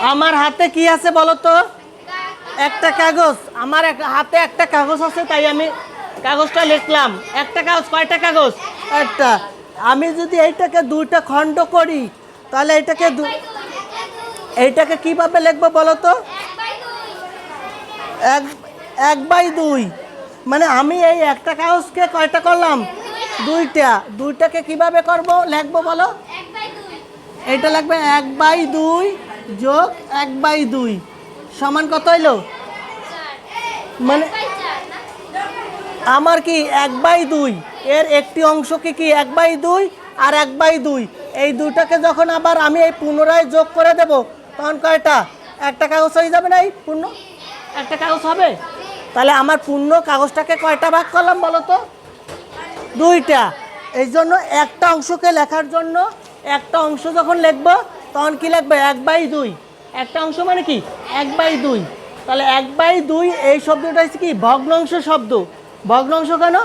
আমার হাতে কি আছে বলো তো? একটা কাগজ। আমার হাতে একটা কাগজ আছে, তাই আমি কাগজটা লিখলাম। একটা কাগজ, কয়টা কাগজ? একটা। আমি যদি এইটাকে দুইটা খণ্ড করি তাহলে এইটাকে কিভাবে লিখবো বলো তো? এক এক বাই দুই। মানে আমি এই একটা কাগজকে কয়টা করলাম? দুইটা। দুইটাকে কিভাবে করবো লিখবো বলো? এটা লাগবে 1/2 যোগ 1/2 সমান কত হইলো? মানে আমার কি 1/2 এর একটি অংশকে কি 1/2 আর 1/2, এই দুটাকে যখন আবার আমি এই পুনরায় যোগ করে দেব তখন কয়টা? একটা কাগজ হয়ে যাবে না? এই পূর্ণ একটা কাগজ হবে। তাহলে আমার পূর্ণ কাগজটাকে কয়টা ভাগ করলাম বলো তো? দুইটা। এই জন্য একটা অংশকে লেখার জন্য একটা অংশ যখন লিখব তখন কি লিখবে? 1/2। একটা অংশ মানে কি 1/2। তাহলে 1/2 এই শব্দটা হচ্ছে কি ভগ্নাংশ শব্দ। ভগ্নাংশ কেন?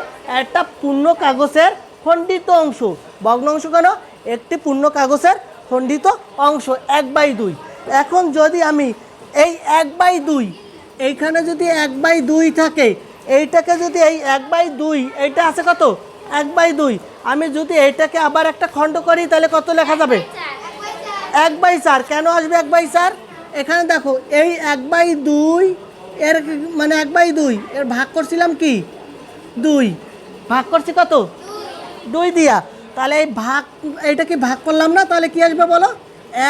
একটা পূর্ণ কাগজের খণ্ডিত অংশ। ভগ্নাংশ কেন? একটি পূর্ণ কাগজের খণ্ডিত অংশ 1/2। এখন যদি আমি এই 1/2 এইখানে যদি 1/2 থাকে, এইটাকে যদি এই 1/2 এইটা আছে কত? 1/2। আমি যদি এইটাকে আবার একটা খণ্ড করি তাহলে কত লেখা যাবে? 1/4। কেন আসবে 1/4? এখানে দেখো এই 1/2 এর মানে 1/2 এর ভাগ করছিলাম কি 2, ভাগ করছি কত? 2 দিয়া। তাহলে এই ভাগ, এইটা কি ভাগ করলাম না? তাহলে কি আসবে বলো?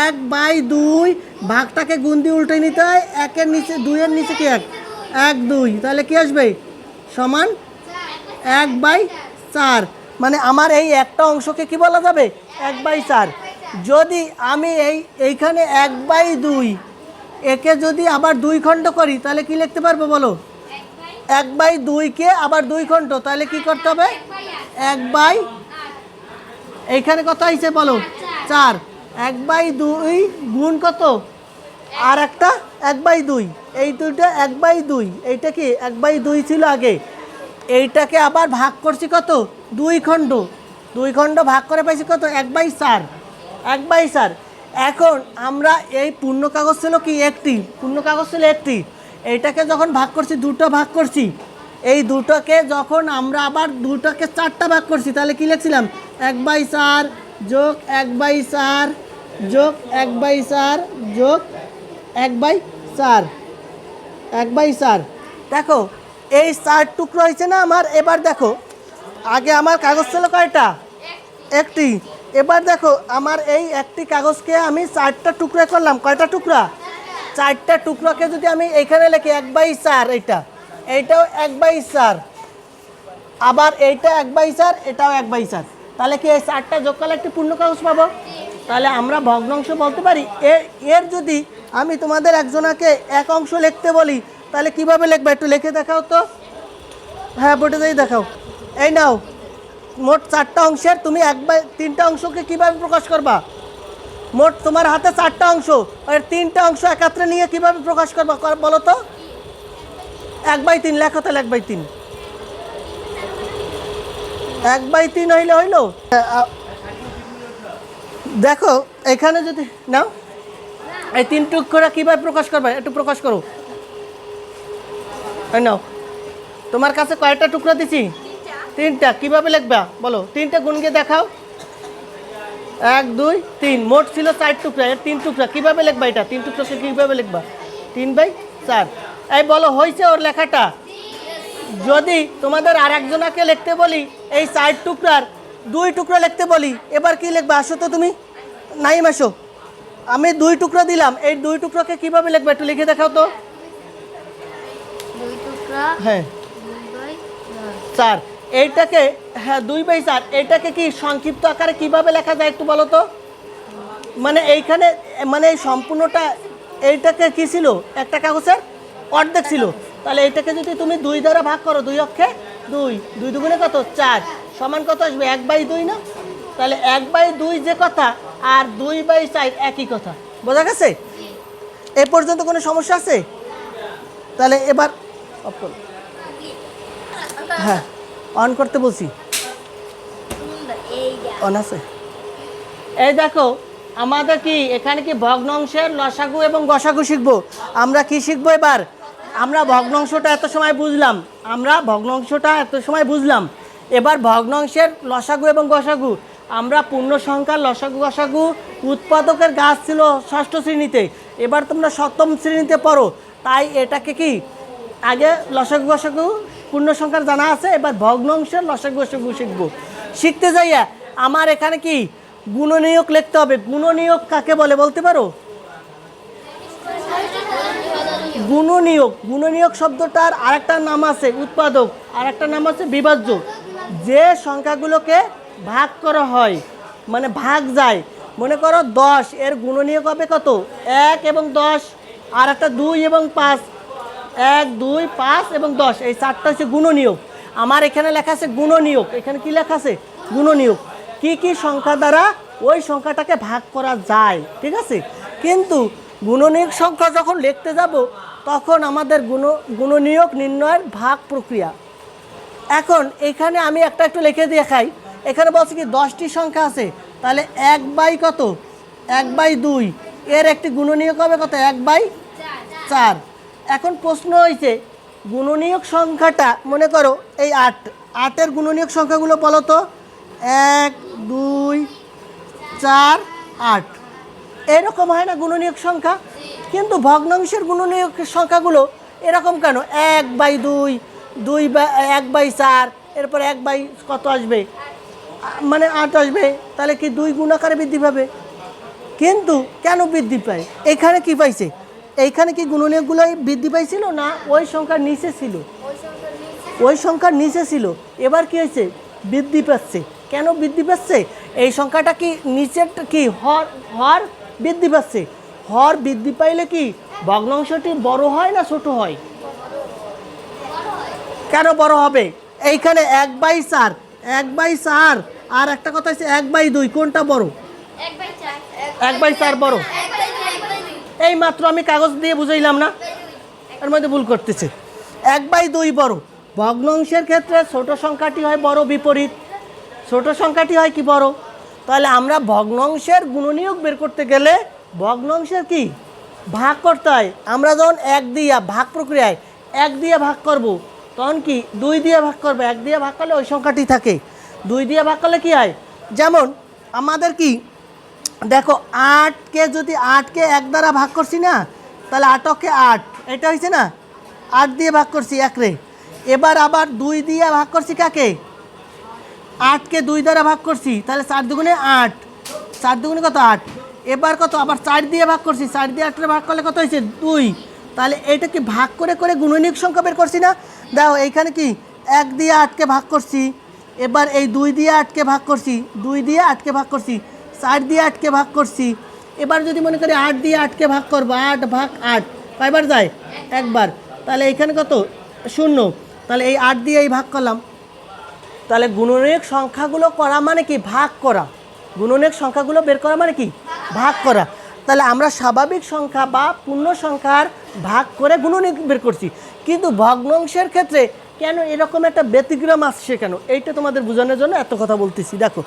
1/2 ভাগটাকে গুণ দিয়ে উল্টে নিতে হয়। 1-এর নিচে 2-এর নিচে কি 1 2, তাহলে কি আসবে? সমান 1/4। মানে আমার এই একটা অংশকে কি বলা যাবে? 1/4। যদি আমি এইখানে 1/2 একে যদি আবার 2 খণ্ড করি তাহলে কি লিখতে পারবো বলো? 1/2কে আবার 2 খণ্ড, তাহলে কি করতে হবে? 1/, এইখানে কত হয়েছে বলো? 4। 1/2 গুণ কত? আর একটা 1/2। এই দুইটা 1/2। এইটা কি 1/2 ছিল আগে। এইটাকে আবার ভাগ করছি কত? 2 খণ্ড। 2 খণ্ড ভাগ করে পাইছি কত? 1/4। 1/4। এখন আমরা এই পূর্ণ কাগজ ছিল কি একটি, পূর্ণ কাগজ ছিল একটি। এইটাকে যখন ভাগ করছি, দুটো ভাগ করছি, এই দুটোকে যখন আমরা আবার দুটোকে 4টা ভাগ করছি তাহলে কি লিখছিলাম? 1/4 যোগ 1/4 যোগ 1/4 যোগ 1/4। 1/4। দেখো এই 4 টুকরো হয়েছে না আমার। এবার দেখো আগে আমার কাগজ ছিল কয়টা? একটি। এবার দেখো আমার এই একটি কাগজকে আমি 4টা টুকরো করলাম। কয়টা টুকরা? 4টা টুকরোকে যদি আমি এইখানে লিখি 1/4, এইটাও 1/4, আবার এইটা 1/4, এটাও 1/4, তাহলে কি এই 4টা যোগ করলে একটি পূর্ণ কাগজ পাবো? তাহলে আমরা ভগ্নাংশ বলতে পারি। এর যদি আমি তোমাদের একজনাকে এক অংশ লিখতে বলি তাহলে কিভাবে লিখবে? একটু লিখে দেখাও তো। হ্যাঁ, বোর্ডে যাই দেখাও। এই নাও, মোট 4টা অংশের তুমি 1/3টা অংশকে কিভাবে প্রকাশ করবা? মোট তোমার হাতে 4টা অংশ, আর 3টা অংশ একত্রে নিয়ে কিভাবে প্রকাশ করবা বলো তো? 1/3 লেখো তাহলে। 1/3 1/3 হইলো। দেখো এখানে যদি নাও, এই 3 টুকরা কিভাবে প্রকাশ করবে একটু প্রকাশ করো। নাও, তোমার কাছে কয়টা টুকরা দিছি? 3টা। কিভাবে লিখবা বলো? 3টা গুণ গিয়ে দেখাও। 1 2 3। মোট ছিল 4 টুকরা, এর 3 টুকরা কিভাবে লিখবা? এটা 3 টুকরাকে কিভাবে লিখবা? 3/4। এই বলো হয়েছে ওর লেখাটা? যদি তোমাদের আর একজনাকে লিখতে বলি এই 4 টুকরার 2 টুকরা লিখতে বলি, এবার কি লিখবা? আসো তো তুমি, নাইম আসো। আমি 2 টুকরা দিলাম, এই 2 টুকরাকে কিভাবে লিখবা একটু লিখে দেখাও তো। 2 টুকরা, হ্যাঁ 4। এইটাকে, হ্যাঁ 2/4, এইটাকে কি সংক্ষিপ্ত আকারে কিভাবে লেখা যায় একটু বলো তো? মানে এইখানে মানে এই সম্পূর্ণটা এইটাকে কি ছিল? একটা কাগজের অর্ধেক ছিল। তাহলে এইটাকে যদি তুমি 2 দ্বারা ভাগ করো, 2 অক্ষে 2, 2 দুগুণে কত? 4, সমান কত আসবে? 1/2 না? তাহলে 1/2 যে কথা আর 2/4 একই কথা। বোঝা গেছে? এ পর্যন্ত কোনো সমস্যা আছে? তাহলে এবার অফ করো। হ্যাঁ, অন করতে বলছি। অন আছে। এই দেখো আমাদের কি এখানে কি ভগ্নাংশের লসাগু এবং গসাগু শিখবো। আমরা কি শিখবো এবার? আমরা ভগ্নাংশটা এত সময় বুঝলাম। এবার ভগ্নাংশের লসাগু এবং গসাগু, আমরা পূর্ণ সংখ্যার লসাগু গসাগু উৎপাদকের গাছ ছিল ষষ্ঠ শ্রেণীতে, এবার তোমরা সপ্তম শ্রেণীতে পড়ো, তাই এটাকে কি আগে লসাগু গসাগু পূর্ণ সংখ্যার জানা আছে, এবার ভগ্নাংশের লসাগু গসাগু শিখবো। শিখতে যাইয়া আমার এখানে কি গুণনীয়ক লিখতে হবে। গুণনীয়ক কাকে বলে বলতে পারো? গুণনীয়ক শব্দটার আরেকটা নাম আছে উৎপাদক, আরেকটা নাম আছে বিভাজ্য। যে সংখ্যাগুলোকে ভাগ করা হয়, মানে ভাগ যায়, মনে করো 10, এর গুণনীয়ক হবে কত? 1 এবং 10, আর একটা 2 এবং 5, 1 2 5 এবং 10, এই 4টা হচ্ছে গুণনীয়ক। আমার এখানে লেখা আছে গুণনীয়ক। এখানে কি লেখা আছে? গুণনীয়ক। কি সংখ্যা দ্বারা ওই সংখ্যাটাকে ভাগ করা যায়, ঠিক আছে। কিন্তু গুণনীয়ক সংখ্যা যখন লিখতে যাব তখন আমাদের গুণনীয়ক নির্ণয়ের ভাগ প্রক্রিয়া। এখন এখানে আমি একটু লিখে দিয়ে খাই। এখানে বলছি কি 10টি সংখ্যা আছে, তাহলে 1/কত? 1/2, এর একটি গুণনীয়ক হবে কত? 1/4। এখন প্রশ্ন হয়েছে গুণনীয়ক সংখ্যাটা, মনে করো এই 8 গুণনীয়ক সংখ্যাগুলো বলো তো। 1 2 4 8, এরকম হয় না গুণনীয়ক সংখ্যা? কিন্তু ভগ্নাংশের গুণনীয়ক সংখ্যাগুলো এরকম কেন? 1/2, 1/4, এরপর 1 কত আসবে, মানে 8 আসবে, তাহলে কি 2 গুণ আকারে বৃদ্ধি পাবে। কিন্তু কেন বৃদ্ধি পায়? এখানে কি পাইছে? এইখানে কি গুণনীয়কগুলোই বৃদ্ধি পাইছিল না ওই সংখ্যার নিচে ছিল? ওই সংখ্যার নিচে ছিল। এবার কি হয়েছে? বৃদ্ধি পাচ্ছে। কেন বৃদ্ধি পাচ্ছে? এই সংখ্যাটা কি নিচের কি হর বৃদ্ধি পাচ্ছে। হর বৃদ্ধি পাইলে কি ভগ্নাংশটি বড় হয় না ছোট হয়? কেন বড় হবে? এইখানে 1/4 আর একটা কথা হচ্ছে 1/2, কোনটা বড়? 1/4 বড়। এই মাত্র আমি কাগজ দিয়ে বুঝাইলাম না, এর মধ্যে ভুল করতেছে। 1/2 বড়। ভগ্নাংশের ক্ষেত্রে ছোট সংখ্যাটি হয় বড়, বিপরীত। ছোট সংখ্যাটি হয় কি বড়। তাহলে আমরা ভগ্নাংশের গুণনীয়ক বের করতে গেলে ভগ্নাংশের কি ভাগ করতে হয়। আমরা যখন 1 দিয়ে ভাগ প্রক্রিয়ায় 1 দিয়ে ভাগ করব, তখন কি 2 দিয়ে ভাগ করবে। 1 দিয়ে ভাগ করলে ওই সংখ্যাটি থাকে, 2 দিয়ে ভাগ করলে কি হয়? যেমন আমাদের কি দেখো, 8কে যদি 8কে 1 দ্বারা ভাগ করছি না, তাহলে 8কে 8, এটা হয়েছে না, 8 দিয়ে ভাগ করছি 1 রে। এবার আবার 2 দিয়ে ভাগ করছি কাকে? 8কে 2 দ্বারা ভাগ করছি, তাহলে 4 দুগুণে 8, 4 দুগুণে কত? 8। এবার কত? আবার 4 দিয়ে ভাগ করছি, 4 দিয়ে 8 ভাগ করলে কত হয়েছে? 2। তাহলে এইটা কি ভাগ করে করে গুণনীয়ক সংখ্যা বের করছি না? দেখো এইখানে কি 1 দিয়ে 8কে ভাগ করছি, এবার এই 2 দিয়ে 8কে ভাগ করছি, 2 দিয়ে 8কে ভাগ করছি, 4 দিয়ে 8কে ভাগ করছি। এবার যদি মনে করি 8 দিয়ে 8কে ভাগ করবো, 8 ভাগ 8 কয়বার যায়? একবার। তাহলে এইখানে কত? 0। তাহলে এই 8 দিয়ে এই ভাগ করলাম। তাহলে গুণনীয়ক সংখ্যাগুলো করা মানে কি? ভাগ করা। গুণনীয়ক সংখ্যাগুলো বের করা মানে কি? ভাগ করা। তাহলে আমরা স্বাভাবিক সংখ্যা বা পূর্ণ সংখ্যার ভাগ করে গুণনীয়ক বের করছি, কিন্তু ভগ্নাংশের ক্ষেত্রে কেন এরকম একটা ব্যতিক্রম আসছে কেন? এইটা তোমাদের বোঝানোর জন্য এত কথা বলতেছি। দেখো,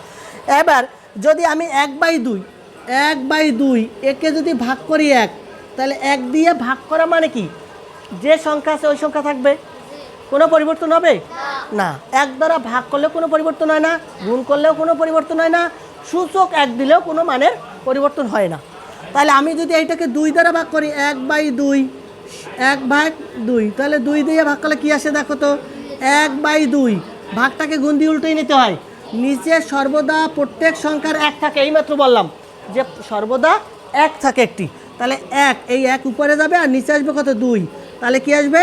এবার যদি আমি 1/2 একে যদি ভাগ করি 1, তাহলে 1 দিয়ে ভাগ করা মানে কি? যে সংখ্যা আছে ওই সংখ্যা থাকবে, কোনো পরিবর্তন হবে না। 1 দ্বারা ভাগ করলেও কোনো পরিবর্তন হয় না, গুণ করলেও কোনো পরিবর্তন হয় না, সূচক 1 দিলেও কোনো মানের পরিবর্তন হয় না। তাহলে আমি যদি এইটাকে 2 দ্বারা ভাগ করি, 1/2, 1/2, তাহলে 2 দিয়ে ভাগ করলে কী আসে দেখো তো? 1/2। ভাগটাকে গুণ দিয়ে উল্টেই নিতে হয়। নিচে সর্বদা প্রত্যেক সংখ্যার 1 থাকে, এইমাত্র বললাম যে সর্বদা 1 থাকে একটি। তাহলে 1, এই 1 উপরে যাবে আর নিচে আসবে কত? 2। তাহলে কি আসবে?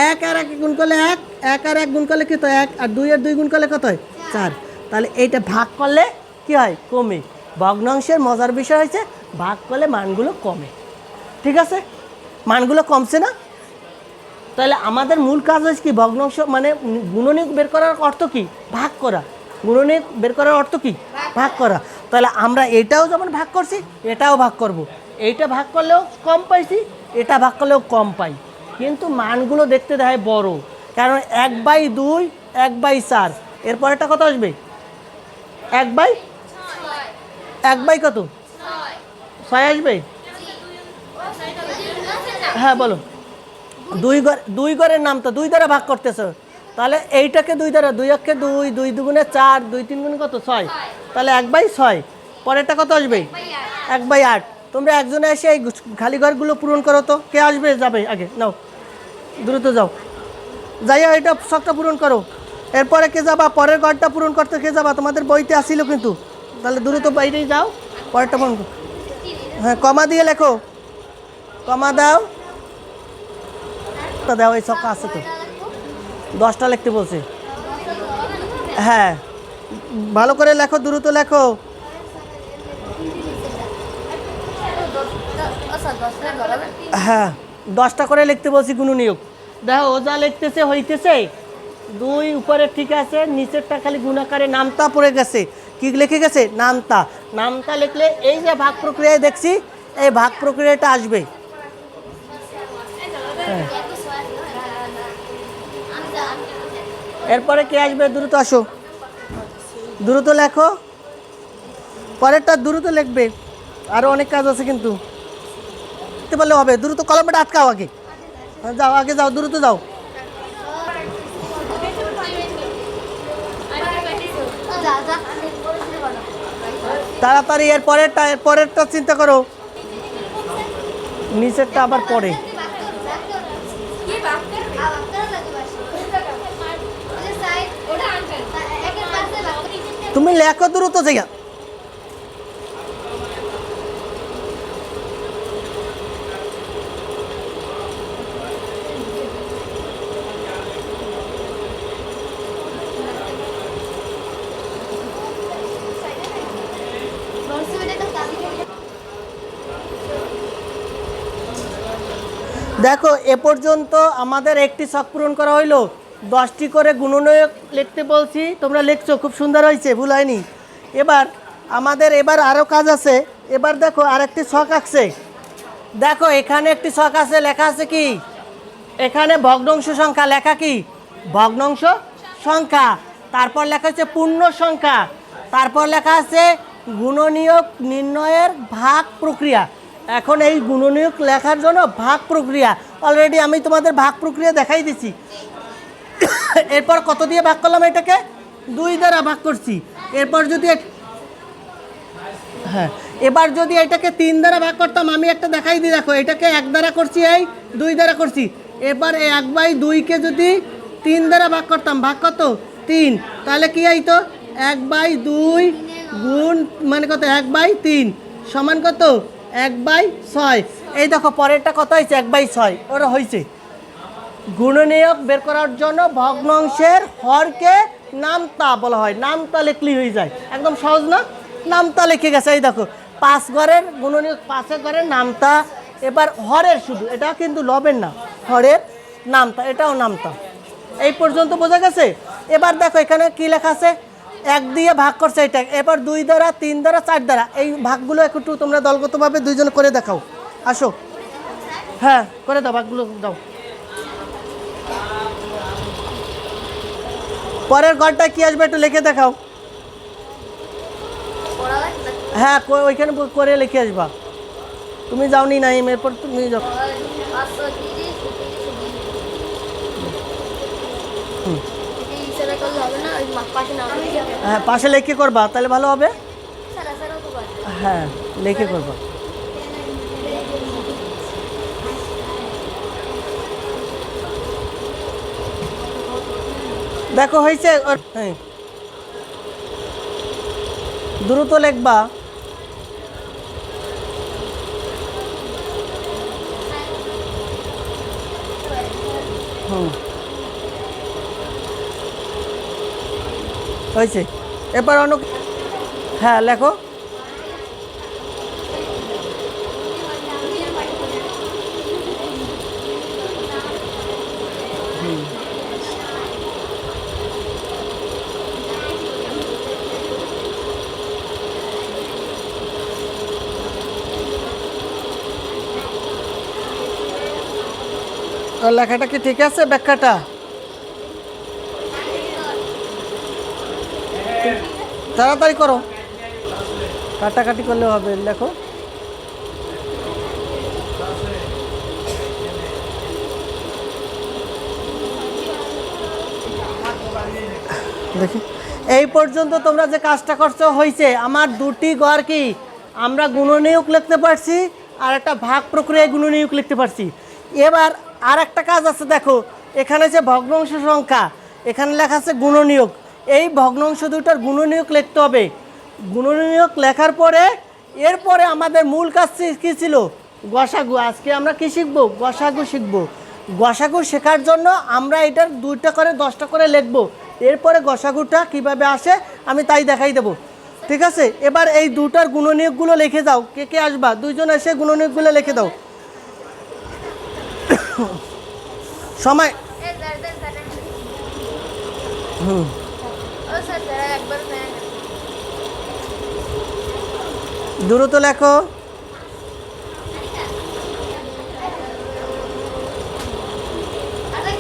1 আর 1 গুণ করলে 1, 1 আর 1 গুণ করলে কত? 1, আর 2 আর 2 গুণ করলে কত হয়? 4। তাহলে এইটা ভাগ করলে কি হয়? কমে। ভগ্নাংশের মজার বিষয় হয়েছে ভাগ করলে মানগুলো কমে, ঠিক আছে? মানগুলো কমছে না? তাহলে আমাদের মূল কাজ হচ্ছে কি? ভগ্নাংশ মানে গুণনীয়ক বের করার অর্থ কি? ভাগ করা। গুণনীয়ক বের করার অর্থ কি? ভাগ করা। তাহলে আমরা এটাও যেমন ভাগ করছি, এটাও ভাগ করব। এইটা ভাগ করলেও কম পাইছি, এটা ভাগ করলেও কম পাই, কিন্তু মানগুলো দেখতে দেখায় বড়। কারণ 1/2, 1/4, এরপর এটা কত আসবে? 1/কত? 6 আসবে? হ্যাঁ বলো। দুই ঘরের নাম তো 2 দ্বারা ভাগ করতেছো, তাহলে এইটাকে 2 দ্বারা, 2 একে 2, 2 দুগুণে 4, 2 3 গুণে কত 6, তাহলে 1/6। পরেরটা কত আসবে? 1/8। তোমরা একজনে এসে এই খালি ঘরগুলো পূরণ করো তো। কে আসবে যাবে আগে? নাও দ্রুত যাও, যাইয়া এটা শখটা পূরণ করো। এরপরে কে যাবা পরের ঘরটা পূরণ করতে? কে যাবা? তোমাদের বইতে আসিল কিন্তু, তাহলে দ্রুত বাইরেই যাও, পরেরটা পূরণ করো। হ্যাঁ কমা দিয়ে লেখো, কমা দাও, দাও। এই ছক্কা আছে তো, 10টা লিখতে বলছে। হ্যাঁ ভালো করে লেখো, দ্রুত লেখো। হ্যাঁ 10টা করে লিখতে বলছি গুণনীয়ক। দেখো ও যা লিখতেছে হইতেছে 2 উপরে ঠিক আছে, নিচেরটা খালি গুণাকারে নামতা পড়ে গেছে। কি লিখে গেছে? নামতা। নামতা লিখলে এই যে ভাগ প্রক্রিয়ায় দেখছি, এই ভাগ প্রক্রিয়াটা আসবে। হ্যাঁ এরপরে কে আসবে? দ্রুত আসো, দ্রুত লেখো, পরেরটা দ্রুত লিখবে, আরও অনেক কাজ আছে কিন্তু লিখতে পারলে হবে। দ্রুত কলমটা আটকাও আগে, যাও আগে যাও, দ্রুত যাও। তাড়াতাড়ি এর পরেরটা চিন্তা করো, নিচেরটা আবার পরে। তুমি লেখো দ্রুত জায়গা। দেখো এ পর্যন্ত আমাদের একটি ছক পূরণ করা হইলো, 10টি করে গুণনীয়ক লিখতে বলছি, তোমরা লিখছো, খুব সুন্দর হয়েছে, ভুল হয়নি। এবার আমাদের আরও কাজ আছে। এবার দেখো আরেকটি ছক আঁকছে, দেখো এখানে একটি ছক আছে, লেখা আছে কি? এখানে ভগ্নাংশ সংখ্যা লেখা, কি ভগ্নাংশ সংখ্যা, তারপর লেখা আছে পূর্ণ সংখ্যা, তারপর লেখা আছে গুণনীয়ক নির্ণয়ের ভাগ প্রক্রিয়া। এখন এই গুণনীয়ক লেখার জন্য ভাগ প্রক্রিয়া অলরেডি আমি তোমাদের ভাগ প্রক্রিয়া দেখাই দিছি। এরপর কত দিয়ে ভাগ করলাম? এটাকে 2 দ্বারা ভাগ করছি। এরপর যদি হ্যাঁ এবার যদি এটাকে 3 দ্বারা ভাগ করতাম, আমি একটা দেখাই দিই, দেখো এটাকে 1 দ্বারা করছি, এই 2 দ্বারা করছি। এবার এই 1/2কে যদি 3 দ্বারা ভাগ করতাম, ভাগ কত? 3, তাহলে কি হইতো? 1/2 গুণ মানে কত? 1/3 সমান কত? 1/6। এই দেখো পরেরটা কত হয়েছে? 1/6। ওরা হয়েছে। গুণনীয়ক বের করার জন্য ভগ্নাংশের হরকে নামতা বলা হয়, নামতা লিখলেই হয়ে যায়, একদম সহজ না? নামতা লিখে গেছে, এই দেখো 5 ঘরের গুণনীয়ক, 5 ঘরের নামতা। এবার হরের শুধু, এটা কিন্তু লবের না, হরের নামতা, এটাও নামতা। এই পর্যন্ত বোঝা গেছে? এবার দেখো এখানে কি লেখা আছে? 1 দিয়ে ভাগ করছে এটা, এবার 2 দ্বারা, 3 দ্বারা, 4 দ্বারা। এই ভাগগুলো একটু তোমরা দলগতভাবে দুইজন করে দেখাও, আসো। হ্যাঁ করে দাও, ভাগগুলো দাও। পরের ঘরটা কি আসবে একটু লিখে দেখাও। হ্যাঁ ওইখানে করে লিখে আসবা, তুমি যাওনি না, এরপর তুমি যাও। হ্যাঁ পাশে লিখে করবা, তাহলে ভালো হবে। হ্যাঁ লিখে করবা। দেখো হয়েছে, হ্যাঁ দ্রুত লিখবা। হয়েছে। এবার অন্য, হ্যাঁ লেখো। লেখাটা কি ঠিক আছে? ব্যাখ্যাটা তাড়াতাড়ি করো, কাটাকাটি করলে হবে। লেখো দেখি এই পর্যন্ত তোমরা যে কাজটা করছো হয়েছে। আমার দুটি ঘর কি আমরা গুণনীয়ক লিখতে পারছি, আর একটা ভাগ প্রক্রিয়ায় গুণনীয়ক লিখতে পারছি। এবার আর একটা কাজ আছে, দেখো এখানে যে ভগ্নাংশ সংখ্যা, এখানে লেখা আছে গুণনীয়ক। এই ভগ্নাংশ দুটার গুণনীয়ক লিখতে হবে। গুণনীয়ক লেখার পরে এরপরে আমাদের মূল কাজ কী ছিল? গসাগু। আজকে আমরা কি শিখবো? গসাগু শিখবো। গসাগু শেখার জন্য আমরা এটার 2টা করে 10টা করে লিখবো। এরপরে গসাগুটা কিভাবে আসে আমি তাই দেখাই দেবো, ঠিক আছে? এবার এই দুটার গুণনীয়কগুলো লিখে দাও। কে কে আসবা? 2জন এসে গুণনীয়কগুলো লিখে দাও। সময় দ্রুত লেখো।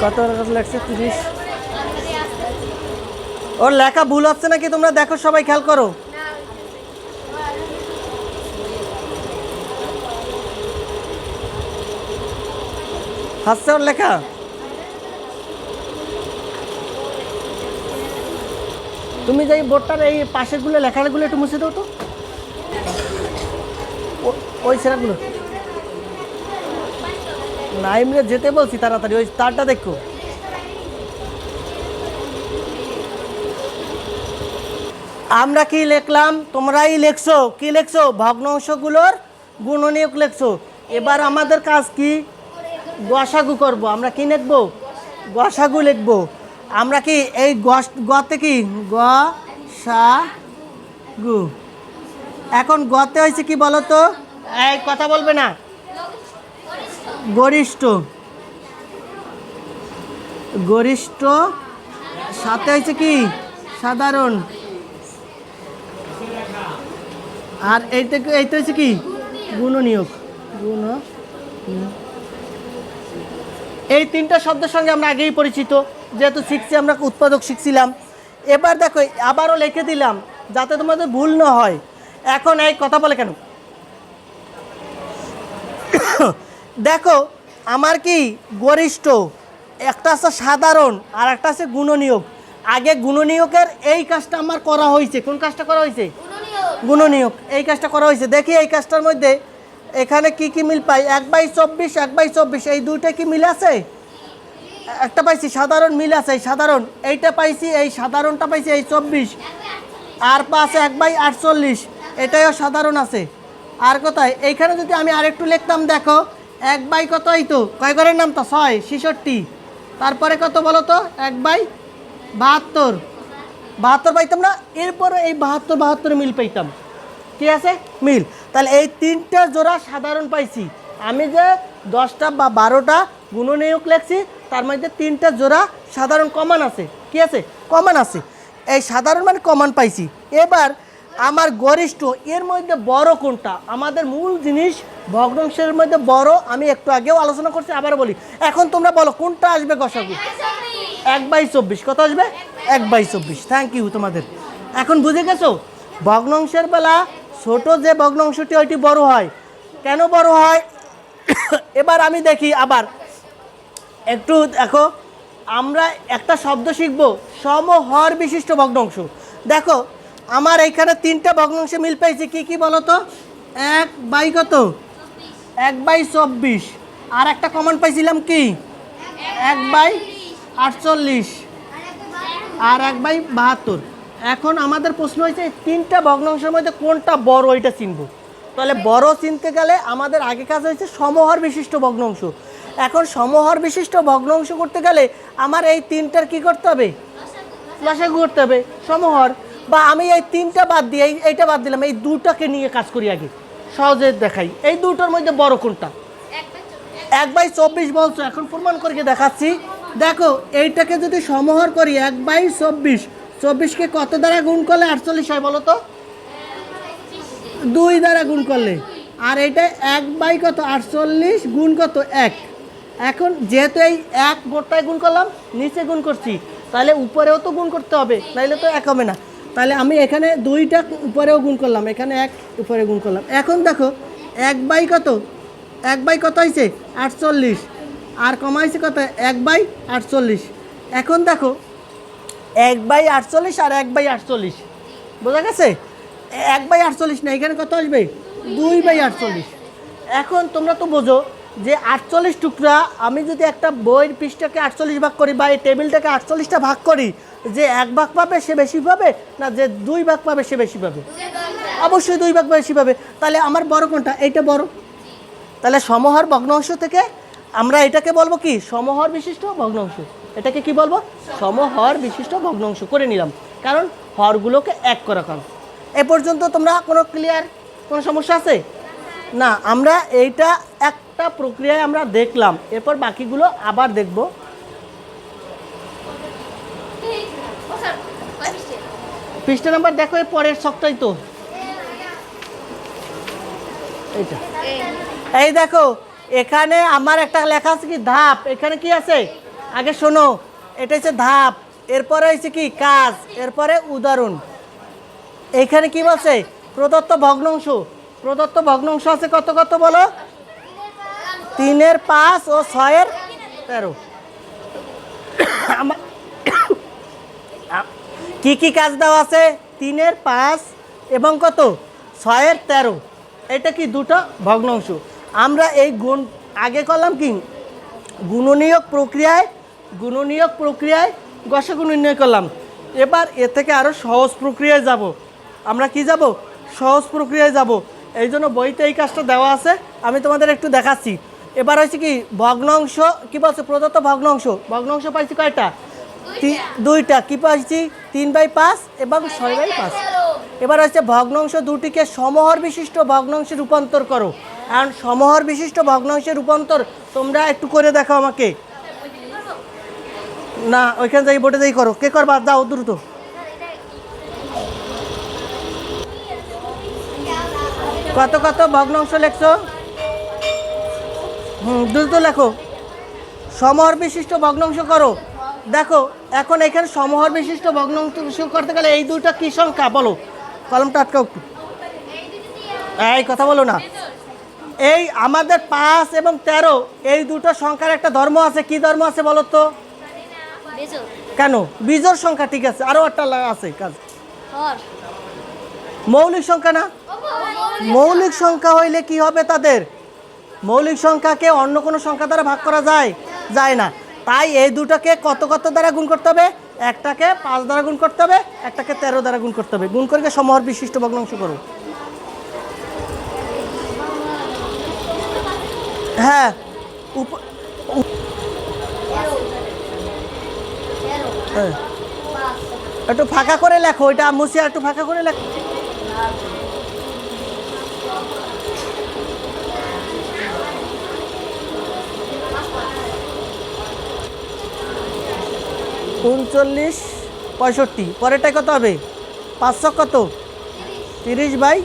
কত লেখছে? 30। ওর লেখা ভুল হচ্ছে নাকি তোমরা দেখো, সবাই খেয়াল করো। হাসছে ওর লেখা? তুমি যে বোর্ডটার এই পাশেরগুলো লেখাগুলো একটু মুছে দাও তো, ওই সেরাগুলো। নাইমরে যেতে বলছি তাড়াতাড়ি, ওই তারটা দেখো। আমরা কি লিখলাম? তোমরাই লেখছো। কি লিখছো? ভগ্নাংশগুলোর গুণনীয়ক লিখছো। এবার আমাদের কাজ কি? গসাগু করব। আমরা কি লিখবো? গসাগু লিখবো। আমরা কি এই গতে কি গসাগু। এখন গতে হয়েছে কি বলো তো? এই কথা বলবে না। গরিষ্ঠ। গরিষ্ঠ সাথে হয়েছে কি? সাধারণ। আর এইটা হচ্ছে কি? গুণনীয়ক। এই 3টা শব্দের সঙ্গে আমরা আগেই পরিচিত, যেহেতু শিখছি, আমরা উৎপাদক শিখছিলাম। এবার দেখো আবারও লিখে দিলাম যাতে তোমাদের ভুল না হয়। এখন এই কথা বলে কেন? দেখো আমার কি গরিষ্ঠ, একটা আছে সাধারণ, আর একটা আছে গুণনীয়ক। আগে গুণনীয়কের এই কাজটা আমার করা হয়েছে। কোন কাজটা করা হয়েছে? গুণনীয়ক। এই কাজটা করা হয়েছে। দেখি এই কাজটার মধ্যে এখানে কি কি মিল পাই? 1/24, 1/24, এই দুইটা কি মিল আছে? একটা পাইছি সাধারণ মিল আছে, এই সাধারণ এইটা পাইছি, এই সাধারণটা পাইছি, এই 24। আর পাশে 1/48, এটাও সাধারণ আছে। আর কোথায়? এইখানে যদি আমি আরেকটু লিখতাম, দেখো 1 কত? এই তো কয় ঘরের নাম তো 6, 66। তারপরে কত বলো তো? 1/72, 72 পাইতাম না? এরপরে এই 72 মিল পাইতাম। কি আছে? মিল। তাহলে এই 3টা জোড়া সাধারণ পাইছি। আমি যে 10টা বা 12টা গুণনীয়ক লিখছি, তার মধ্যে 3টা জোড়া সাধারণ কমন আছে। কি আছে? কমন আছে। এই সাধারণ মানে কমন পাইছি। এবার আমার গরিষ্ঠ, এর মধ্যে বড় কোনটা? আমাদের মূল জিনিস ভগ্নাংশের মধ্যে বড়। আমি একটু আগেও আলোচনা করছি, আবার বলি। এখন তোমরা বলো কোনটা আসবে গসাগু? 1/24। কত আসবে? 1/24। থ্যাংক ইউ তোমাদের। এখন বুঝে গেছো? ভগ্নাংশের বেলা ছোট যে ভগ্নাংশটি ওইটি বড় হয়। কেন বড় হয়? এবার আমি দেখি আবার একটু দেখো, আমরা একটা শব্দ শিখবো, সমহর বিশিষ্ট ভগ্নাংশ। দেখো আমার এইখানে 3টা ভগ্নাংশে মিল পাইছি। কি কি বলো তো? 1 কত? 1/24। আর একটা কমন পাইছিলাম কি? 1/48 আর 1/72। এখন আমাদের প্রশ্ন হয়েছে 3টা ভগ্নাংশের মধ্যে কোনটা বড়, এটা চিনব। তাহলে বড় চিনতে গেলে আমাদের আগে কাজ হয়েছে সমহর বিশিষ্ট ভগ্নাংশ। এখন সমহর বিশিষ্ট ভগ্নাংশ করতে গেলে আমার এই 3টার কি করতে হবে? লসাগু করতে হবে, সমহর। বা আমি এই 3টা বাদ দিয়ে এইটা বাদ দিলাম, এই 2টাকে নিয়ে কাজ করি আগে, সহজে দেখাই। এই 2টার মধ্যে বড় কোনটা? 1/24 বলছো। এখন প্রমাণ করে দেখাচ্ছি। দেখো এইটাকে যদি সমহর করি, 1/24, 24কে কত দ্বারা গুণ করলে 48 হয় বলো তো? 2 দ্বারা গুণ করলে। আর এইটা 1/48 গুণ কত? 1। এখন যেহেতু এই 1 গোটায় গুণ করলাম, নিচে গুণ করছি, তাহলে উপরেও তো গুণ করতে হবে, নাইলে তো 1 হবে না। তাহলে আমি এখানে 2টা উপরেও গুণ করলাম, এখানে 1 উপরে গুণ করলাম। এখন দেখো 1/কত? 1/কত হয়েছে? 48। আর কমাইছে কত? 1/48। এখন দেখো 1/48 আর 1/48, বোঝা গেছে? 1/48 না, এখানে কত আসবে? 2/48। এখন তোমরা তো বোঝো যে 48 টুকরা আমি যদি একটা বইয়ের পৃষ্ঠাকে 48 ভাগ করি বা এই টেবিলটাকে 48টা ভাগ করি, যে 1 ভাগ পাবে সে বেশি পাবে না যে 2 ভাগ পাবে সে বেশি পাবে? অবশ্যই 2 ভাগ বেশি পাবে। তাহলে আমার বড় কোনটা? এইটা বড়। তাহলে সমহর ভগ্নাংশ থেকে আমরা এটাকে বলবো কি? সমহর বিশিষ্ট ভগ্নাংশ। এটাকে কি বলবো? সমহর বিশিষ্ট ভগ্নাংশ করে নিলাম, কারণ হরগুলোকে এক করা কারণ। এ পর্যন্ত তোমরা কোনো ক্লিয়ার? কোনো সমস্যা আছে? না, আমরা এইটা একটা প্রক্রিয়ায় আমরা দেখলাম, এরপর বাকিগুলো আবার দেখব। পৃষ্ঠা নাম্বার দেখো, এর পরের ছকটাই তো এইটা। এই দেখো, এখানে আমার একটা লেখা আছে কি ধাপ। এখানে কি আছে? আগে শোনো, এটা হচ্ছে ধাপ, এরপরে হচ্ছে কি কাজ, এরপরে উদাহরণ। এইখানে কি বলছে? প্রদত্ত ভগ্নাংশ। প্রদত্ত ভগ্নাংশ আছে কত কত বলো? 3-এর 5 ও 6-এর 13। কি কি কাজ দেওয়া আছে? 3-এর 5 এবং কত? 6-এর 13। এটা কি দুটো ভগ্নাংশ। আমরা এই গুণ আগে করলাম কি গুণনীয়ক প্রক্রিয়ায় গসাগু নির্ণয় করলাম। এবার এ থেকে আরও সহজ প্রক্রিয়ায় যাব। আমরা কি যাব? সহজ প্রক্রিয়ায় যাব। এই জন্য বইতে এই কাজটা দেওয়া আছে, আমি তোমাদের একটু দেখাচ্ছি। এবার হচ্ছে কি ভগ্নাংশ কি বলছে? প্রদত্ত ভগ্নাংশ পাইছি কয়টা? 2টা। কি পাইছি? 3/5 এবং 6/5। এবার হচ্ছে ভগ্নাংশ দুটিকে সমহর বিশিষ্ট ভগ্নাংশে রূপান্তর করো। কারণ সমহর বিশিষ্ট ভগ্নাংশে রূপান্তর তোমরা একটু করে দেখো আমাকে। না, ওইখানে যাই বোর্ডে যাই করো। কে করবা? যাও দ্রুত। কত কত ভগ্নাংশ লেখছো? দ্রুত লেখো। সমহর বিশিষ্ট ভগ্নাংশ করো। দেখো, এখন এখানে সমহর বিশিষ্ট ভগ্নাংশ করতে গেলে এই দুটো কি সংখ্যা বলো? কলমটা আটকাও একটু। এই কথা বলো না। এই আমাদের 5 এবং 13 এই দুটো সংখ্যার একটা ধর্ম আছে। কি ধর্ম আছে বলো তো? কেন? বিজোড় সংখ্যা, ঠিক আছে। আরও একটা আছে কাজ, মৌলিক সংখ্যা না? মৌলিক সংখ্যা হইলে কি হবে তাদের? মৌলিক সংখ্যাকে অন্য কোনো সংখ্যা দ্বারা ভাগ করা যায় না। তাই এই দুটোকে কত কত দ্বারা গুণ করতে হবে? একটাকে 5 দ্বারা গুণ করতে হবে, একটাকে 13 দ্বারা গুণ করতে হবে। গুণ করে সমহর বিশিষ্ট ভগ্নাংশ করো। হ্যাঁ, একটু ফাঁকা করে লেখো, ওইটা মুছিয়া একটু ফাঁকা করে লেখো। উনচল্লিশ 65, পরেরটা কত হবে? 500 কত? 30/5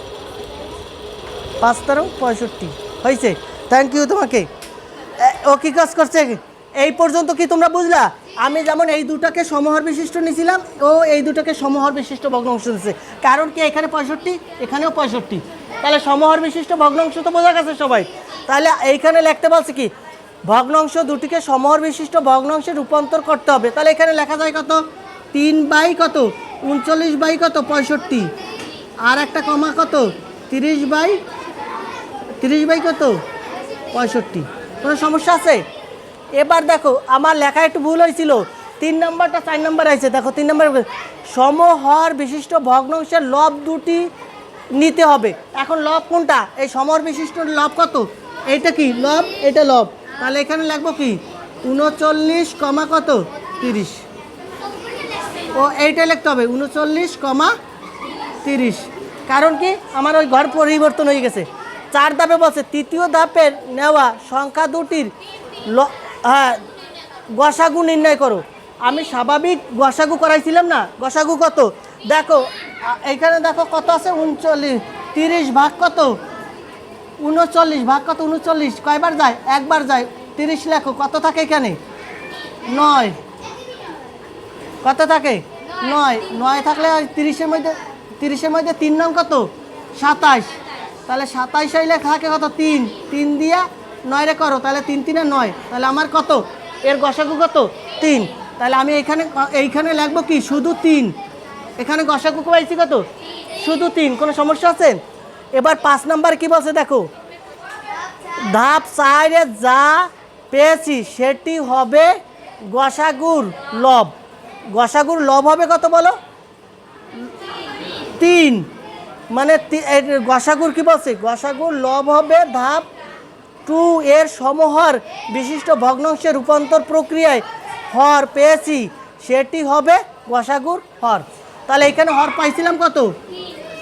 65 হয়েছে। থ্যাংক ইউ তোমাকে। ও কি কাজ করছে? এই পর্যন্ত কি তোমরা বুঝলা? আমি যেমন এই দুটাকে সমহর বিশিষ্ট নিয়েছিলাম, ও এই দুটাকে সমহর বিশিষ্ট ভগ্নাংশ নিচ্ছে। কারণ কি এখানে 65, এখানেও 65, তাহলে সমহর বিশিষ্ট ভগ্নাংশ তো বোঝা গেছে সবাই। তাহলে এইখানে লিখতে বলছে কি ভগ্নাংশ দুটিকে সমহর বিশিষ্ট ভগ্নাংশে রূপান্তর করতে হবে। তাহলে এখানে লেখা যায় কত? 3 কত? 39 কত? 65, আর একটা কমা কত? 30 কত? 65। কোনো সমস্যা আছে? এবার দেখো, আমার লেখা একটু ভুল হয়েছিল। 3 নম্বরটা 4 নম্বর আছে। দেখো 3 নম্বর, সমহর বিশিষ্ট ভগ্নাংশের লব দুটি নিতে হবে। এখন লব কোনটা? এই সমহর বিশিষ্ট লব কত? এইটা কি লব? এটা লব। তাহলে এখানে লিখবো কি 39, কত? 30। ও এইটা লিখতে হবে 39, 30। কারণ কি আমার ওই ঘর পরিবর্তন হয়ে গেছে। 4 ধাপে বলছে তৃতীয় ধাপের নেওয়া সংখ্যা দুটির গসাগু নির্ণয় করো। আমি স্বাভাবিক গসাগু করাইছিলাম না? গসাগু কত? দেখো এইখানে দেখো কত আছে? 39। 30 ভাগ কত? 39 ভাগ কত? 39 কয়বার যায়? একবার যায়। 30 লেখো। কত থাকে এখানে? 9। কত থাকে? 9। 9 থাকলে 30-এর মধ্যে 3 নং কত? 27। তাহলে 27 হইলে থাকে কত? 3 দিয়া 9 রে করো, তাহলে 3 3 9। তাহলে আমার কত? এর গসাগু কত? 3। তাহলে আমি এইখানে লিখবো কি শুধু 3। এখানে গসাগু পাইছি কত? শুধু 3। কোনো সমস্যা আছে? এবার 5 নাম্বার কি বলছে দেখো, ধাপ 4-এ যা পেয়েছি সেটি হবে গসাগুর লব। গসাগুর লব হবে কত বলো? 3। মানে গসাগুর কি বলছে? গসাগুর লব হবে ধাপ 2 এর সমহর বিশিষ্ট ভগ্নাংশে রূপান্তর প্রক্রিয়ায় হর পেয়েছি সেটি হবে গসাগুর হর। তাহলে এখানে হর পাইছিলাম কত?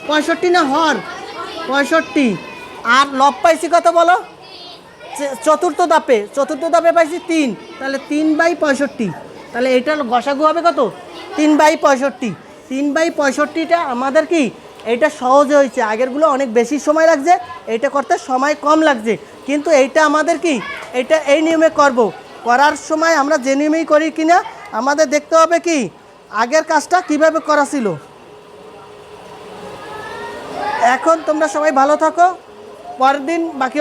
65 না হর? 65। আর লব পাইছি কত বলো? চতুর্থ ধাপে পাইছি 3। তাহলে 3/65। তাহলে এটা গসাগু হবে কত? 3/65। 3/65টা আমাদের কি এটা সহজ হয়েছে, আগেরগুলো অনেক বেশি সময় লাগছে, এটা করতে সময় কম লাগছে। কিন্তু এইটা আমাদের কি এটা এই নিয়মে করব, করার সময় আমরা যে নিয়মেই করি কিনা আমাদের দেখতে হবে কি আগের কাজটা কিভাবে করা ছিল। এখন তোমরা সবাই ভালো থাকো, পরের দিন বাকি